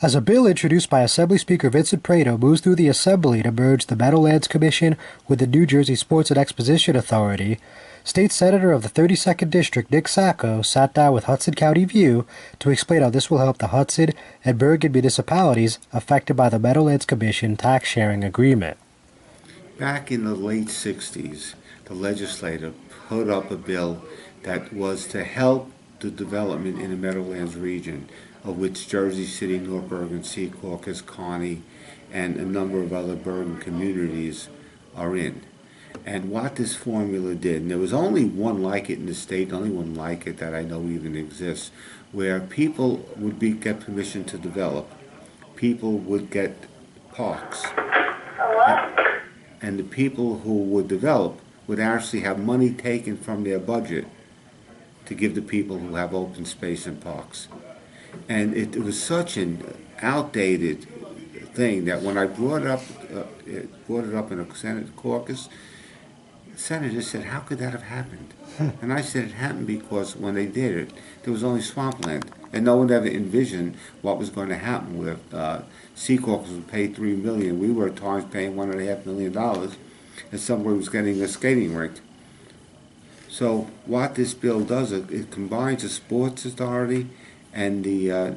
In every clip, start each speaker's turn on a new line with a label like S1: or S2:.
S1: As a bill introduced by Assembly Speaker Vincent Prieto moves through the Assembly to merge the Meadowlands Commission with the New Jersey Sports and Exposition Authority, State Senator of the 32nd District Nick Sacco sat down with Hudson County View to explain how this will help the Hudson and Bergen municipalities affected by the Meadowlands Commission tax-sharing agreement.
S2: Back in the late 60s, the legislature put up a bill that was to help the development in the Meadowlands region, of which Jersey City, North Bergen, Secaucus, Kearney, and a number of other Bergen communities are in. And what this formula did, and there was only one like it in the state, only one like it that I know even exists, where people would get permission to develop. People would get parks. And the people who would develop would actually have money taken from their budget to give to people who have open space and parks. And it was such an outdated thing that when I brought it up in a Senate caucus, the senator said, "How could that have happened?" And I said, it happened because when they did it, there was only swampland, and no one ever envisioned what was going to happen with Secaucus would pay $3 million. We were at times paying $1.5 million, and somebody was getting a skating rink. So what this bill does, it combines the Sports Authority and the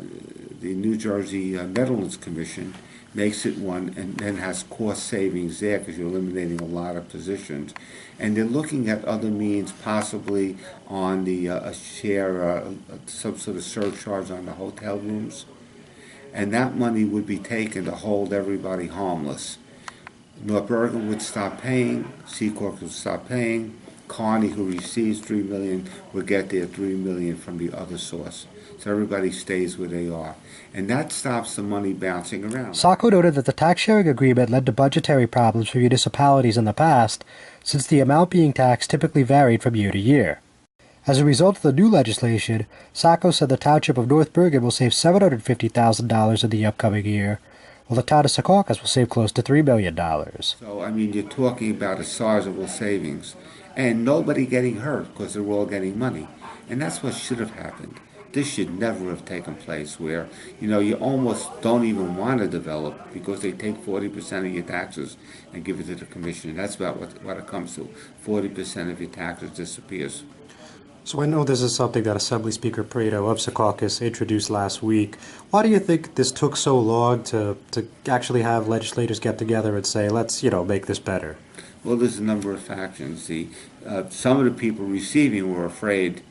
S2: New Jersey Meadowlands Commission, makes it one, and then has cost savings there because you're eliminating a lot of positions. And they're looking at other means, possibly on the some sort of surcharge on the hotel rooms. And that money would be taken to hold everybody harmless. North Bergen would stop paying, Secaucus would stop paying, Kearney, who receives $3 million, would get their $3 million from the other source. So everybody stays where they are. And that stops the money bouncing around.
S1: Sacco noted that the tax-sharing agreement led to budgetary problems for municipalities in the past, since the amount being taxed typically varied from year to year. As a result of the new legislation, Sacco said the township of North Bergen will save $750,000 in the upcoming year, while the town of Secaucus will save close to $3 million.
S2: So, I mean, you're talking about a sizable savings, and nobody getting hurt because they're all getting money. And that's what should have happened. This should never have taken place where, you almost don't even want to develop because they take 40% of your taxes and give it to the commission. That's about what it comes to. 40% of your taxes disappears.
S1: So I know this is something that Assembly Speaker Prieto of Secaucus introduced last week. Why do you think this took so long to actually have legislators get together and say, let's, make this better?
S2: Well, there's a number of factions. Some of the people receiving were afraid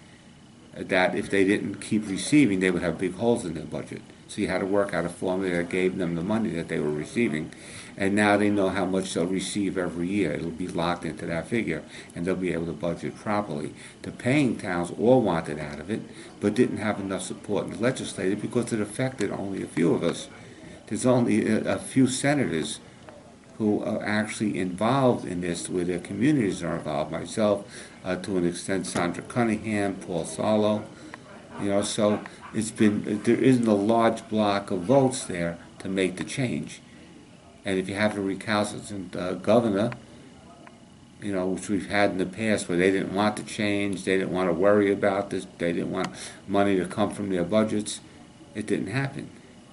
S2: that if they didn't keep receiving, they would have big holes in their budget. So you had to work out a formula that gave them the money that they were receiving. And now they know how much they'll receive every year. It'll be locked into that figure, and they'll be able to budget properly. The paying towns all wanted out of it, but didn't have enough support in the legislature because it affected only a few of us. There's only a few senators who are actually involved in this, where their communities are involved. Myself, to an extent, Sandra Cunningham, Paul Salo. So there isn't a large block of votes there to make the change. And if you have a recalcitrant governor, which we've had in the past, where they didn't want to change, they didn't want to worry about this, they didn't want money to come from their budgets, it didn't happen.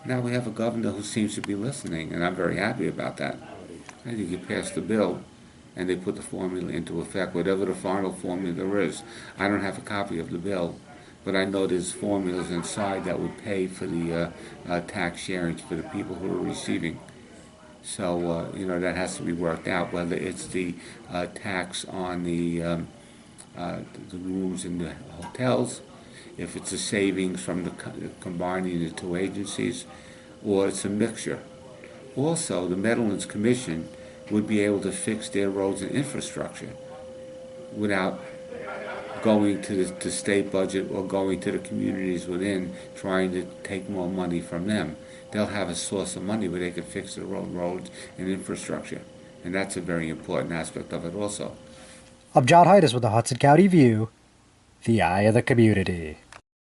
S2: Now we have a governor who seems to be listening, and I'm very happy about that. I think you pass the bill, and they put the formula into effect, whatever the final formula is. I don't have a copy of the bill, but I know there's formulas inside that would pay for the tax sharing for the people who are receiving. So, that has to be worked out, whether it's the tax on the rooms in the hotels, if it's a savings from combining the two agencies, or it's a mixture. Also, the Meadowlands Commission would be able to fix their roads and infrastructure without going to the state budget or going to the communities within, trying to take more money from them. They'll have a source of money where they can fix their own roads and infrastructure. And that's a very important aspect of it also.
S1: I'm John Heides with the Hudson County View, the eye of the community.